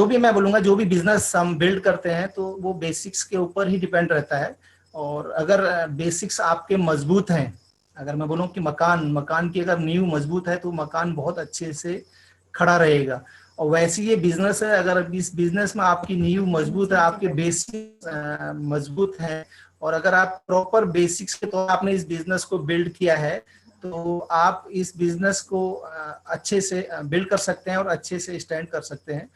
जो भी मैं बोलूंगा, जो भी बिजनेस हम बिल्ड करते हैं तो वो बेसिक्स के ऊपर ही डिपेंड रहता है। और अगर बेसिक्स आपके मजबूत हैं, अगर मैं बोलूँ कि मकान की अगर नींव मजबूत है तो मकान बहुत अच्छे से खड़ा रहेगा। और वैसे ये बिजनेस है, अगर इस बिजनेस में आपकी नींव मजबूत है, आपके बेसिक मजबूत है, और अगर आप प्रॉपर बेसिक्स के तौर आपने इस बिजनेस को बिल्ड किया है तो आप इस बिजनेस को अच्छे से बिल्ड कर सकते हैं और अच्छे से स्टैंड कर सकते हैं।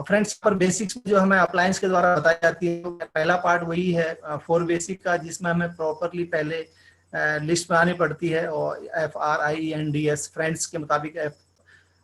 फ्रेंड्स, पर बेसिक्स जो हमें अप्लायंस के द्वारा बताई जाती है, तो पहला पार्ट वही है फोर बेसिक का, जिसमें हमें प्रॉपरली पहले लिस्ट बनानी पड़ती है। और FRIENDS, फ्रेंड्स के मुताबिक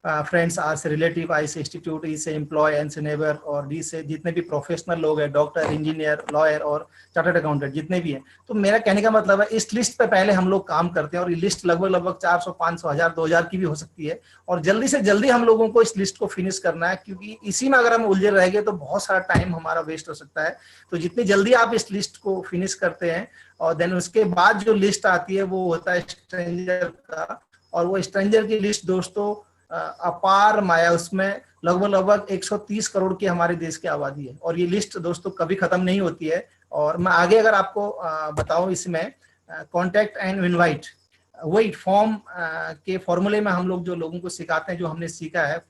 फ्रेंड्स, आर से रिलेटिव, आई से इंस्टीट्यूट, ई से एम्प्लॉय, एन से नेबर, और डी से जितने भी प्रोफेशनल लोग हैं, डॉक्टर, इंजीनियर, लॉयर और चार्टर्ड अकाउंटेंट जितने भी हैं। तो मेरा कहने का मतलब है इस लिस्ट पे पहले हम लोग काम करते हैं, और ये लिस्ट लगभग 400, 500, 1000, 2000 की भी हो सकती है। और जल्दी से जल्दी हम लोगों को इस लिस्ट को फिनिश करना है, क्योंकि इसी में अगर हम उलझे रह गए तो बहुत सारा टाइम हमारा वेस्ट हो सकता है। तो जितनी जल्दी आप इस लिस्ट को फिनिश करते हैं, और देन उसके बाद जो लिस्ट आती है वो होता है स्ट्रेंजर का। और वो स्ट्रेंजर की लिस्ट दोस्तों अपार माया, उसमें लगभग 130 करोड़ की हमारे देश की आबादी है, और ये लिस्ट दोस्तों कभी खत्म नहीं होती है। और मैं आगे अगर आपको बताऊं, इसमें कॉन्टेक्ट एंड इनवाइट, वही फॉर्म के फॉर्मूले में हम लोग जो लोगों को सिखाते हैं, जो हमने सीखा है,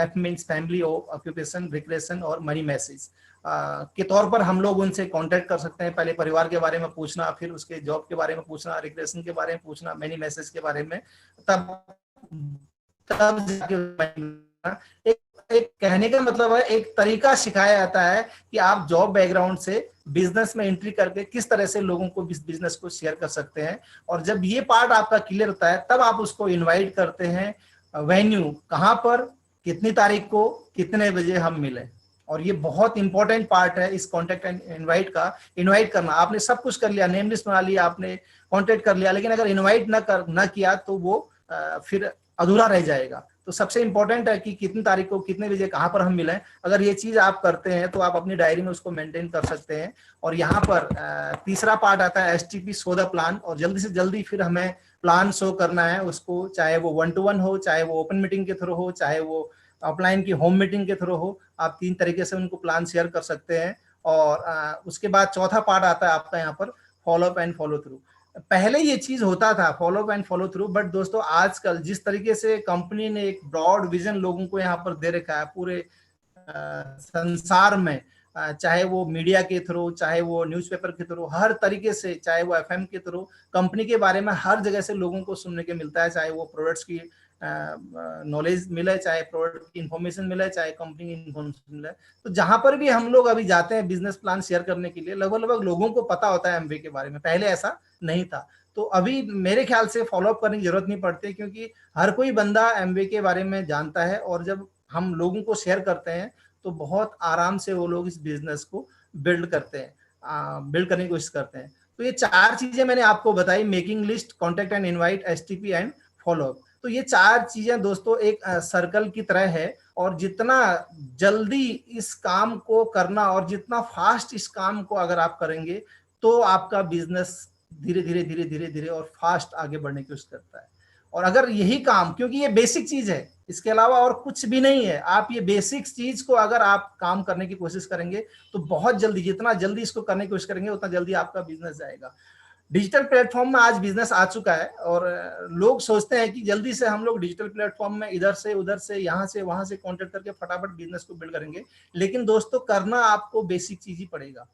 F means family, occupation, recreation और मनी मैसेज के तौर पर हम लोग उनसे कांटेक्ट कर सकते हैं। पहले परिवार के बारे में पूछना, फिर उसके जॉब के बारे में पूछना, रिक्रेशन के बारे में पूछना, मनी मैसेज के बारे में, तब जाके एक एक कहने का मतलब है, एक तरीका सिखाया जाता है कि आप जॉब बैकग्राउंड से बिजनेस में एंट्री करके किस तरह से लोगों को बिजनेस को शेयर कर सकते हैं। और जब ये पार्ट आपका क्लियर होता है, तब आप उसको इनवाइट करते हैं। वेन्यू कहाँ पर, कितनी तारीख को, कितने बजे हम मिले। और ये बहुत इंपॉर्टेंट पार्ट है इस कॉन्टेक्ट एंड इनवाइट का। इनवाइट करना, आपने सब कुछ कर लिया, नेम लिस्ट बना लिया, आपने कॉन्टेक्ट कर लिया, लेकिन अगर इनवाइट न किया तो वो फिर अधूरा रह जाएगा। तो सबसे इंपॉर्टेंट है कि कितनी तारीख को, कितने बजे, कहाँ पर हम मिलें। अगर ये चीज आप करते हैं तो आप अपनी डायरी में उसको मेंटेन कर सकते हैं। और यहाँ पर तीसरा पार्ट आता है STP, शो द प्लान। और जल्दी से जल्दी फिर हमें प्लान शो करना है उसको, चाहे वो 1-to-1 हो, चाहे वो ओपन मीटिंग के थ्रू हो, चाहे वो ऑफलाइन की होम मीटिंग के थ्रू हो। आप 3 तरीके से उनको प्लान शेयर कर सकते हैं। और उसके बाद चौथा पार्ट आता है आपका यहाँ पर follow up and follow through. पहले ये चीज होता था, follow up and follow through, but दोस्तों आजकल जिस तरीके से कंपनी ने एक ब्रॉड विजन लोगों को यहाँ पर दे रखा है पूरे संसार में, चाहे वो मीडिया के थ्रू, चाहे वो न्यूज़पेपर के थ्रू, हर तरीके से, चाहे वो FM के थ्रू, कंपनी के बारे में हर जगह से लोगों को सुनने के मिलता है। चाहे वो प्रोडक्ट्स की नॉलेज मिले, चाहे प्रोडक्ट की इंफॉर्मेशन मिले, चाहे कंपनी की इंफॉर्मेशन मिले। तो जहां पर भी हम लोग अभी जाते हैं बिजनेस प्लान शेयर करने के लिए, लगभग लोगों को पता होता है एमवे के बारे में। पहले ऐसा नहीं था। तो अभी मेरे ख्याल से फॉलोअप करने की जरूरत नहीं पड़ती, क्योंकि हर कोई बंदा एमवे के बारे में जानता है। और जब हम लोगों को शेयर करते हैं तो बहुत आराम से वो लोग इस बिजनेस को बिल्ड करते हैं, बिल्ड करने की कोशिश करते हैं। तो ये 4 चीजें मैंने आपको बताई, making list, contact and invite, STP and follow up. तो ये 4 चीजें दोस्तों एक सर्कल की तरह है। और जितना जल्दी इस काम को करना और जितना फास्ट इस काम को अगर आप करेंगे, तो आपका बिजनेस धीरे धीरे धीरे धीरे धीरे और फास्ट आगे बढ़ने की कोशिश करता है। और अगर यही काम, क्योंकि ये बेसिक चीज है, इसके अलावा और कुछ भी नहीं है, आप ये बेसिक चीज को अगर आप काम करने की कोशिश करेंगे तो बहुत जल्दी, जितना जल्दी इसको करने की कोशिश करेंगे उतना जल्दी आपका बिजनेस जाएगा। डिजिटल प्लेटफॉर्म में आज बिजनेस आ चुका है, और लोग सोचते हैं कि जल्दी से हम लोग डिजिटल प्लेटफॉर्म में इधर से उधर से, यहाँ से वहां से कॉन्टेक्ट करके फटाफट बिजनेस को बिल्ड करेंगे। लेकिन दोस्तों करना आपको बेसिक चीज ही पड़ेगा।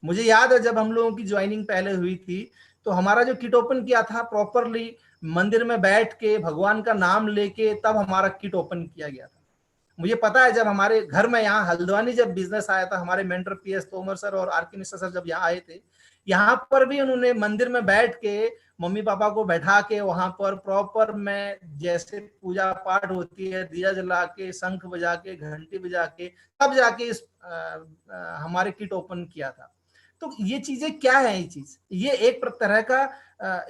मुझे याद है जब हम लोगों की ज्वाइनिंग पहले हुई थी, तो हमारा जो किट ओपन किया था, प्रॉपरली मंदिर में बैठ के भगवान का नाम लेके तब हमारा किट ओपन किया गया था। मुझे पता है जब हमारे घर में यहाँ हल्द्वानी जब बिजनेस आया था, हमारे मेंटर PS तोमर सर और RK मिश्रा सर जब यहाँ आए थे, यहाँ पर भी उन्होंने मंदिर में बैठ के मम्मी पापा को बैठा के वहां पर प्रॉपर में जैसे पूजा पाठ होती है, दिया जला के, शंख बजा के, घंटी बजा के, तब जाके इस हमारे किट ओपन किया था। तो ये चीजें क्या है, ये एक तरह का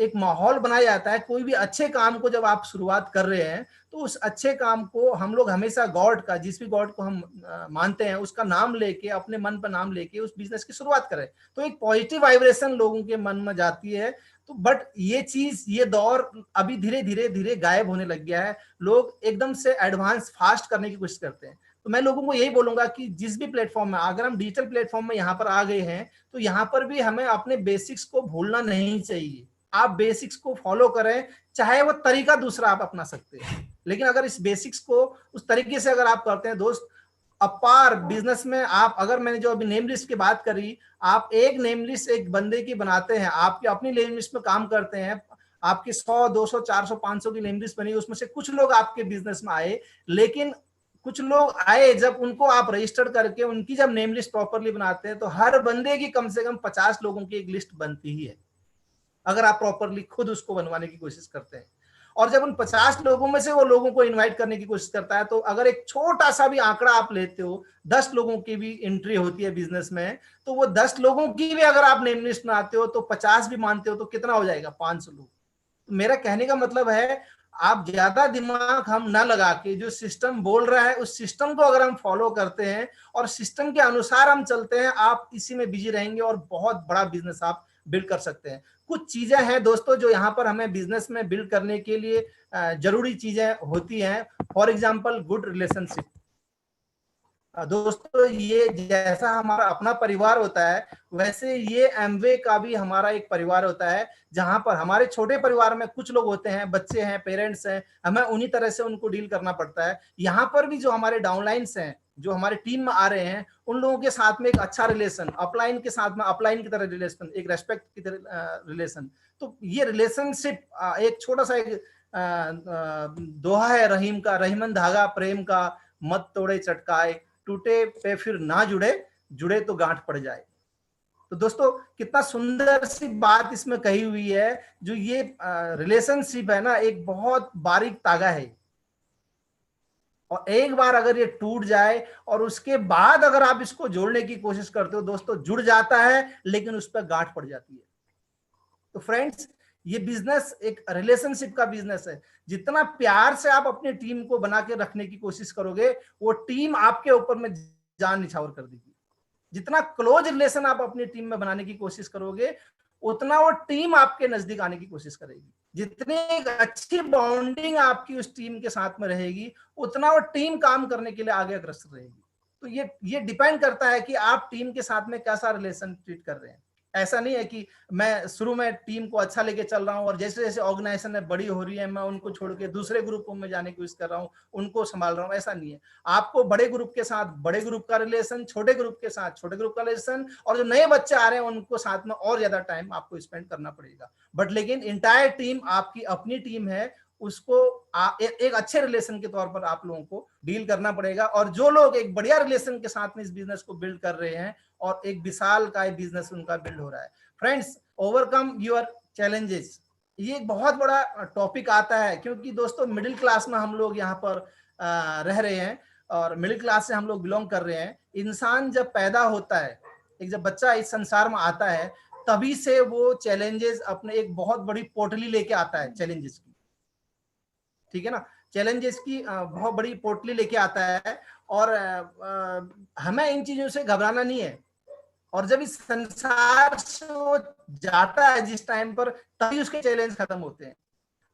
एक माहौल बनाया जाता है। कोई भी अच्छे काम को जब आप शुरुआत कर रहे हैं, तो उस अच्छे काम को हम लोग हमेशा गॉड का, जिस भी गॉड को हम मानते हैं, उसका नाम लेके, अपने मन पर नाम लेके उस बिजनेस की शुरुआत करें, तो एक पॉजिटिव वाइब्रेशन लोगों के मन में जाती है। तो बट ये चीज, ये दौर अभी धीरे धीरे धीरे गायब होने लग गया है। लोग एकदम से एडवांस फास्ट करने की कोशिश करते हैं। तो मैं लोगों को यही बोलूंगा कि जिस भी प्लेटफॉर्म में, अगर हम डिजिटल प्लेटफॉर्म में यहाँ पर आ गए हैं तो यहाँ पर भी हमें अपने बेसिक्स को भूलना नहीं चाहिए। आप बेसिक्स को फॉलो करें, चाहे वो तरीका दूसरा आप अपना सकते हैं, लेकिन अगर इस बेसिक्स को उस तरीके से अगर आप करते हैं दोस्त, अपार बिजनेस में आप, अगर मैंने जो अभी नेम लिस्ट की बात करी, आप एक नेम लिस्ट एक बंदे की बनाते हैं, आपकी अपनी नेम लिस्ट में काम करते हैं, आपकी 100 200 400 500 की नेम लिस्ट बनी, उसमें से कुछ लोग आपके बिजनेस में आए, लेकिन कुछ लोग आए, जब उनको आप रजिस्टर करके उनकी जब नेम लिस्ट प्रॉपरली बनाते हैं तो हर बंदे की कम से कम 50 लोगों की एक लिस्ट बनती ही है, अगर आप प्रॉपरली खुद उसको बनवाने की कोशिश करते हैं। और जब उन 50 लोगों में से वो लोगों को इनवाइट करने की कोशिश करता है, तो अगर एक छोटा सा भी आंकड़ा आप लेते हो, 10 लोगों की भी एंट्री होती है बिजनेस में, तो वो 10 लोगों की भी अगर आप नेम लिस्ट बनाते हो तो 50 भी मानते हो तो कितना हो जाएगा, 500 लोग। तो मेरा कहने का मतलब है, आप ज्यादा दिमाग हम ना लगा के जो सिस्टम बोल रहा है उस सिस्टम को अगर हम फॉलो करते हैं और सिस्टम के अनुसार हम चलते हैं, आप इसी में बिजी रहेंगे और बहुत बड़ा बिजनेस आप बिल्ड कर सकते हैं। कुछ चीजें हैं दोस्तों जो यहाँ पर हमें बिजनेस में बिल्ड करने के लिए जरूरी चीजें होती हैं। For example, good relationship. दोस्तों, ये जैसा हमारा अपना परिवार होता है, वैसे ये एमवे का भी हमारा एक परिवार होता है, जहां पर हमारे छोटे परिवार में कुछ लोग होते हैं, बच्चे हैं, पेरेंट्स हैं, हमें उन्हीं तरह से उनको डील करना पड़ता है। यहाँ पर भी जो हमारे डाउनलाइंस हैं, जो हमारे टीम में आ रहे हैं, उन लोगों के साथ में एक अच्छा रिलेशन, अपलाइन के साथ में अपलाइन की तरह रिलेशन, एक रेस्पेक्ट की तरह रिलेशन। तो ये रिलेशनशिप एक छोटा सा एक दोहा है रहीम का, रहीमन धागा प्रेम का, मत तोड़े चटकाए, टूटे पे फिर ना जुड़े, जुड़े तो गांठ पड़ जाए। तो दोस्तों, कितना सुंदर सी बात इसमें कही हुई है। जो ये रिलेशनशिप है ना, एक बहुत बारीक तागा है, और एक बार अगर ये टूट जाए और उसके बाद अगर आप इसको जोड़ने की कोशिश करते हो दोस्तों, जुड़ जाता है लेकिन उस पर गांठ पड़ जाती है। तो फ्रेंड्स, ये बिजनेस एक रिलेशनशिप का बिजनेस है। जितना प्यार से आप अपनी टीम को बना के रखने की कोशिश करोगे, वो टीम आपके ऊपर में जान निछावर कर देगी। जितना क्लोज रिलेशन आप अपनी टीम में बनाने की कोशिश करोगे, उतना वो टीम आपके नजदीक आने की कोशिश करेगी। जितनी अच्छी बॉन्डिंग आपकी उस टीम के साथ में रहेगी, उतना वो टीम काम करने के लिए आगे अग्रसर रहेगी। तो ये डिपेंड करता है कि आप टीम के साथ में कैसा रिलेशन ट्रीट कर रहे हैं। ऐसा नहीं है कि मैं शुरू में टीम को अच्छा लेके चल रहा हूँ और जैसे जैसे ऑर्गेनाइजेशन बड़ी हो रही है, मैं उनको छोड़ के दूसरे ग्रुपों में जाने की कोशिश कर रहा हूँ, उनको संभाल रहा हूँ। ऐसा नहीं है। आपको बड़े ग्रुप के साथ बड़े ग्रुप का रिलेशन, छोटे ग्रुप के साथ छोटे ग्रुप का रिलेशन, और जो नए बच्चे आ रहे हैं उनको साथ में और ज्यादा टाइम आपको स्पेंड करना पड़ेगा। बट लेकिन इंटायर टीम आपकी अपनी टीम है, उसको एक अच्छे रिलेशन के तौर पर आप लोगों को डील करना पड़ेगा। और जो लोग एक बढ़िया रिलेशन के साथ में इस बिजनेस को बिल्ड कर रहे हैं और एक विशाल का बिजनेस उनका बिल्ड हो रहा है। फ्रेंड्स, ओवरकम योर चैलेंजेस, ये एक बहुत बड़ा टॉपिक आता है, क्योंकि दोस्तों मिडिल क्लास में हम लोग यहाँ पर रह रहे हैं और मिडिल क्लास से हम लोग बिलोंग कर रहे हैं। इंसान जब पैदा होता है, एक जब बच्चा इस संसार में आता है, तभी से वो चैलेंजेस अपने एक बहुत बड़ी पोटली लेके आता है चैलेंजेस की, ठीक है ना। चैलेंजेस की बहुत बड़ी पोटली लेके आता है, और हमें इन चीजों से घबराना नहीं है। और जब इस संसार से वो जाता है जिस टाइम पर, तभी उसके चैलेंज खत्म होते हैं।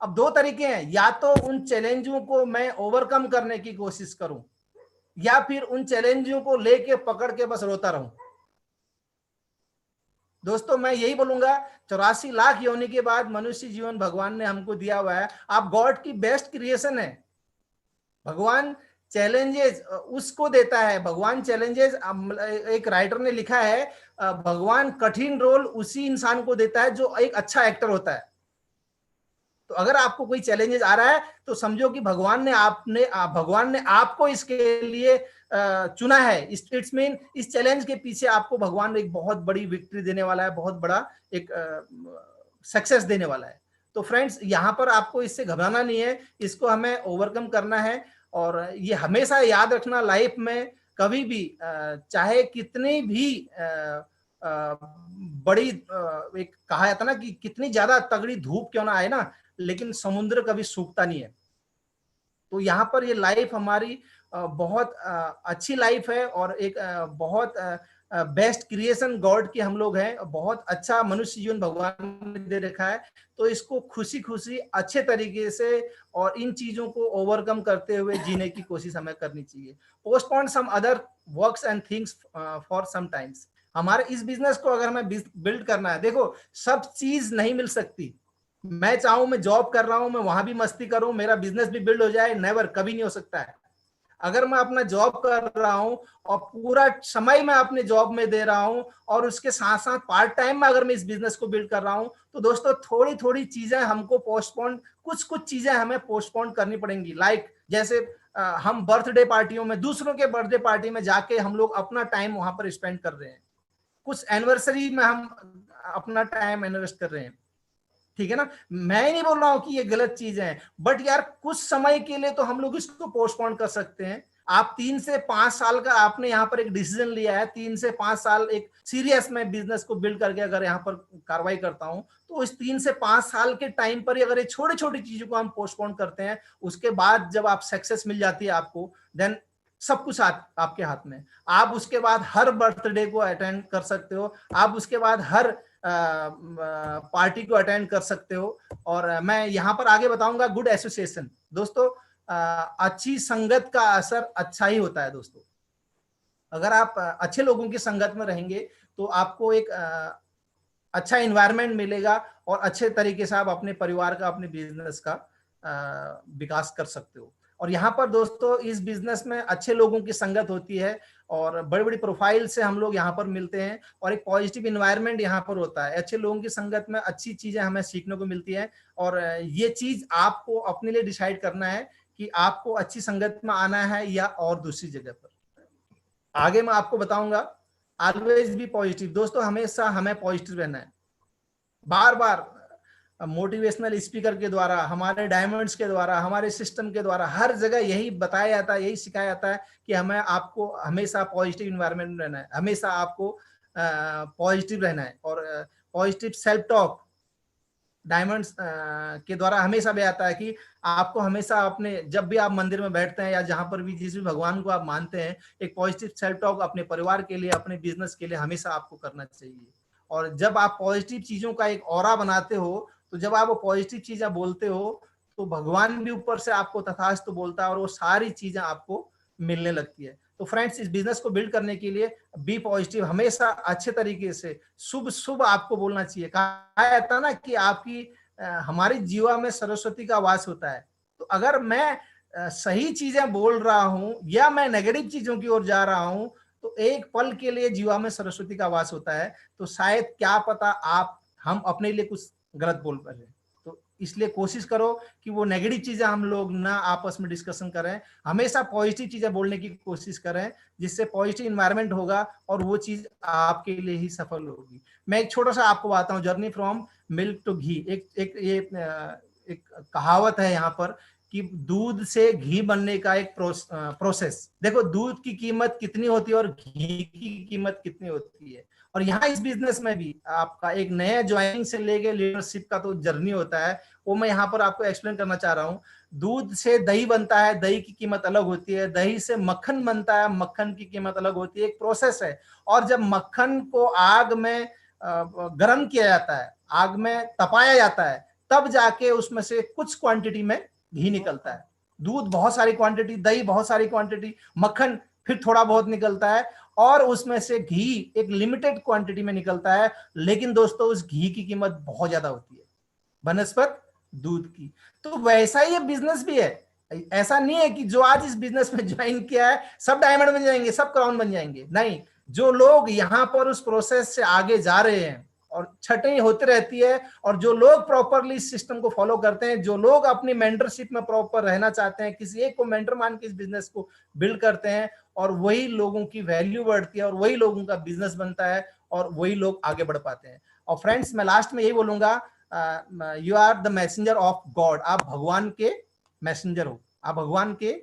अब दो तरीके हैं, या तो उन चैलेंजों को मैं ओवरकम करने की कोशिश करूं, या फिर उन चैलेंजों को लेके पकड़ के बस रोता रहूं। दोस्तों, मैं यही बोलूंगा, 84 लाख योनि के बाद मनुष्य जीवन भगवान ने हमको दिया हुआ है। आप गॉड की बेस्ट क्रिएशन है। भगवान चैलेंजेस उसको देता है, भगवान चैलेंजेस, एक राइटर ने लिखा है, भगवान कठिन रोल उसी इंसान को देता है जो एक अच्छा एक्टर होता है। तो अगर आपको कोई चैलेंजेस आ रहा है तो समझो कि भगवान ने आपको इसके लिए चुना है। इट्स मीन इस चैलेंज के पीछे आपको भगवान एक बहुत बड़ी विक्ट्री देने वाला है, बहुत बड़ा एक सक्सेस देने वाला है। तो फ्रेंड्स, यहाँ पर आपको इससे घबराना नहीं है, इसको हमें ओवरकम करना है। और ये हमेशा याद रखना, लाइफ में कभी भी चाहे कितनी भी बड़ी एक कहा जाता ना कि कितनी ज्यादा तगड़ी धूप क्यों ना आए ना, लेकिन समुद्र कभी सूखता नहीं है। तो यहाँ पर ये लाइफ हमारी बहुत अच्छी लाइफ है, और एक बहुत बेस्ट क्रिएशन गॉड की हम लोग हैं, बहुत अच्छा मनुष्य जीवन भगवान ने दे रखा है, तो इसको खुशी खुशी अच्छे तरीके से और इन चीजों को ओवरकम करते हुए जीने की कोशिश हमें करनी चाहिए। Postpone some other works and things for some times. हमारे इस बिजनेस को अगर हमें बिल्ड करना है, देखो सब चीज नहीं मिल सकती। मैं चाहूं मैं जॉब कर रहा हूं, मैं वहां भी मस्ती करूं, मेरा बिजनेस भी बिल्ड हो जाए, नेवर, कभी नहीं हो सकता है। अगर मैं अपना जॉब कर रहा हूं और पूरा समय मैं अपने जॉब में दे रहा हूं और उसके साथ साथ पार्ट टाइम में अगर मैं इस बिजनेस को बिल्ड कर रहा हूं, तो दोस्तों थोड़ी थोड़ी चीजें हमको पोस्टपोन, कुछ चीजें हमें पोस्टपोन करनी पड़ेंगी। लाइक जैसे हम बर्थडे पार्टियों में, दूसरों के बर्थडे पार्टी में जाके हम लोग अपना टाइम वहां पर स्पेंड कर रहे हैं, कुछ एनिवर्सरी में हम अपना टाइम इन्वेस्ट कर रहे हैं, ठीक है ना। मैं नहीं बोल रहा हूं कि ये गलत चीज है, बट यार कुछ समय के लिए तो हम लोग इसको पोस्टपोन कर सकते हैं। आप 3 से 5 साल का आपने यहाँ पर एक डिसीजन लिया है, 3 से 5 साल एक सीरियस में बिजनेस को बिल्ड करके अगर यहाँ पर कार्रवाई करता हूं, तो इस 3 से 5 साल के टाइम पर ही अगर ये छोटी छोटी चीजों को हम पोस्टपोन करते हैं, उसके बाद जब आप सक्सेस मिल जाती है आपको, देन सब कुछ आपके हाथ में। आप उसके बाद हर बर्थडे को अटेंड कर सकते हो, आप उसके बाद हर पार्टी को अटेंड कर सकते हो। और मैं यहाँ पर आगे बताऊंगा गुड एसोसिएशन। दोस्तों अच्छी संगत का असर अच्छा ही होता है दोस्तों। अगर आप अच्छे लोगों की संगत में रहेंगे तो आपको एक अच्छा इन्वायरमेंट मिलेगा और अच्छे तरीके से आप अपने परिवार का, अपने बिजनेस का विकास कर सकते हो। और यहाँ पर दोस्तों इस बिजनेस में अच्छे लोगों की संगत होती है और बड़ी बड़ी प्रोफाइल से हम लोग यहाँ पर मिलते हैं और एक पॉजिटिव इन्वायरमेंट यहाँ पर होता है। अच्छे लोगों की संगत में अच्छी चीजें हमें सीखने को मिलती है और ये चीज आपको अपने लिए डिसाइड करना है कि आपको अच्छी संगत में आना है या और दूसरी जगह पर। आगे मैं आपको बताऊंगा ऑलवेज बी पॉजिटिव। दोस्तों हमेशा हमें पॉजिटिव रहना है। बार बार मोटिवेशनल स्पीकर के द्वारा, हमारे डायमंड्स के द्वारा, हमारे सिस्टम के द्वारा हर जगह यही बताया जाता है, यही सिखाया जाता है कि हमें आपको हमेशा पॉजिटिव इन्वायरमेंट में रहना है, हमेशा आपको पॉजिटिव रहना है। और पॉजिटिव सेल्फ टॉक डायमंड्स के द्वारा हमेशा भी आता है कि आपको हमेशा अपने, जब भी आप मंदिर में बैठते हैं या जहां पर भी जिस भी भगवान को आप मानते हैं, एक पॉजिटिव सेल्फ टॉक अपने परिवार के लिए, अपने बिजनेस के लिए हमेशा आपको करना चाहिए। और जब आप पॉजिटिव चीजों का एक ऑरा बनाते हो, तो जब आप वो पॉजिटिव चीजें बोलते हो, तो भगवान भी ऊपर से आपको तथास्तु बोलता है और वो सारी चीजें आपको मिलने लगती है। तो फ्रेंड्स इस बिजनेस को बिल्ड करने के लिए बी पॉजिटिव, हमेशा अच्छे तरीके से शुभ शुभ आपको बोलना चाहिए। कहा जाता है ना कि आपकी हमारी जीवा में सरस्वती का वास होता है। तो अगर मैं सही चीजें बोल रहा हूं या मैं नेगेटिव चीजों की ओर जा रहा हूं, तो एक पल के लिए जीवा में सरस्वती का वास होता है, तो शायद क्या पता हम अपने लिए कुछ गलत बोल रहे हैं। तो इसलिए कोशिश करो कि वो नेगेटिव चीजें हम लोग ना आपस में डिस्कशन करें, हमेशा पॉजिटिव चीजें बोलने की कोशिश करें, जिससे पॉजिटिव इन्वायरमेंट होगा और वो चीज आपके लिए ही सफल होगी। मैं एक छोटा सा आपको बताता हूँ, जर्नी फ्रॉम मिल्क टू घी। एक कहावत है यहाँ पर कि दूध से घी बनने का एक प्रोसेस। देखो दूध की कीमत कितनी होती है और घी की कीमत कितनी होती है। और यहाँ इस बिजनेस में भी आपका एक नया ज्वाइनिंग से लेके लीडरशिप का तो जर्नी होता है, वो मैं यहाँ पर आपको एक्सप्लेन करना चाह रहा हूँ। दूध से दही बनता है, दही की कीमत अलग होती है। दही से मक्खन बनता है, मक्खन की कीमत अलग होती है, एक प्रोसेस है। और जब मक्खन को आग में गर्म किया जाता है, आग में तपाया जाता है, तब जाके उसमें से कुछ क्वांटिटी में घी निकलता है। दूध बहुत सारी क्वांटिटी, दही बहुत सारी क्वांटिटी, मक्खन फिर थोड़ा बहुत निकलता है और उसमें से घी एक लिमिटेड क्वांटिटी में निकलता है। लेकिन दोस्तों उस घी की कीमत बहुत ज्यादा होती है, बनस्पत दूध की। तो वैसा ही ये बिजनेस भी है। ऐसा नहीं है कि जो आज इस बिजनेस में ज्वाइन किया है सब डायमंड बन जाएंगे, सब क्राउन बन जाएंगे, नहीं। जो लोग यहाँ पर उस प्रोसेस से आगे जा रहे हैं और छटें होती रहती है, और जो लोग प्रॉपरली इस सिस्टम को फॉलो करते हैं, जो लोग अपनी मेंटरशिप में प्रॉपर रहना चाहते हैं, किसी एक को मेंटर मान के इस बिजनेस को बिल्ड करते हैं, और वही लोगों की वैल्यू बढ़ती है और वही लोगों का बिजनेस बनता है और वही लोग आगे बढ़ पाते हैं। और फ्रेंड्स मैं लास्ट में यही बोलूंगा, you are the messenger of God. आप भगवान के मैसेंजर हो, आप भगवान के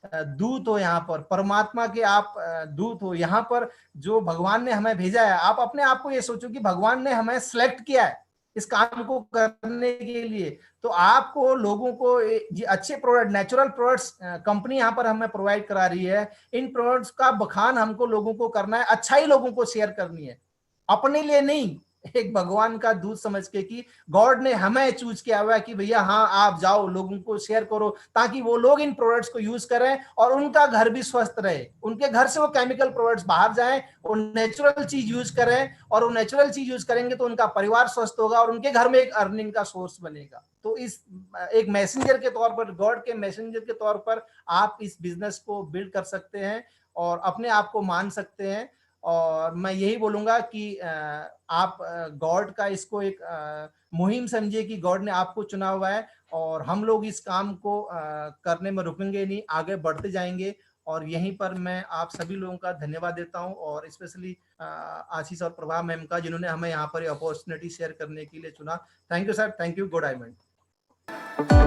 दूत हो, यहाँ पर परमात्मा के आप दूत हो। यहाँ पर जो भगवान ने हमें भेजा है, आप अपने आप को ये सोचो कि भगवान ने हमें सिलेक्ट किया है, इस काम को करने के लिए। तो आपको लोगों को ये अच्छे प्रोडक्ट, नेचुरल प्रोडक्ट्स कंपनी यहाँ पर हमें प्रोवाइड करा रही है। इन प्रोडक्ट्स का बखान हमको लोगों को करना है, अच्छाई लोगों को शेयर करनी है, अपने लिए नहीं, एक भगवान का दूत समझ के कि गॉड ने हमें चूज किया हुआ है कि भैया हाँ आप जाओ लोगों को शेयर करो, ताकि वो लोग इन प्रोडक्ट्स को यूज करें और उनका घर भी स्वस्थ रहे, उनके घर से वो केमिकल प्रोडक्ट्स बाहर जाएं, वो नेचुरल चीज यूज करें, और वो नेचुरल चीज यूज करेंगे तो उनका परिवार स्वस्थ होगा और उनके घर में एक अर्निंग का सोर्स बनेगा। तो इस एक मैसेंजर के तौर पर, गॉड के मैसेंजर के तौर पर आप इस बिजनेस को बिल्ड कर सकते हैं और अपने आप को मान सकते हैं। और मैं यही बोलूंगा कि आप गॉड का इसको एक मुहिम समझिए कि गॉड ने आपको चुना हुआ है और हम लोग इस काम को करने में रुकेंगे नहीं, आगे बढ़ते जाएंगे। और यहीं पर मैं आप सभी लोगों का धन्यवाद देता हूं और स्पेशली आशीष और प्रभा मैम का, जिन्होंने हमें यहाँ पर अपॉर्चुनिटी शेयर करने के लिए चुना। Thank you sir, thank you, good diamond.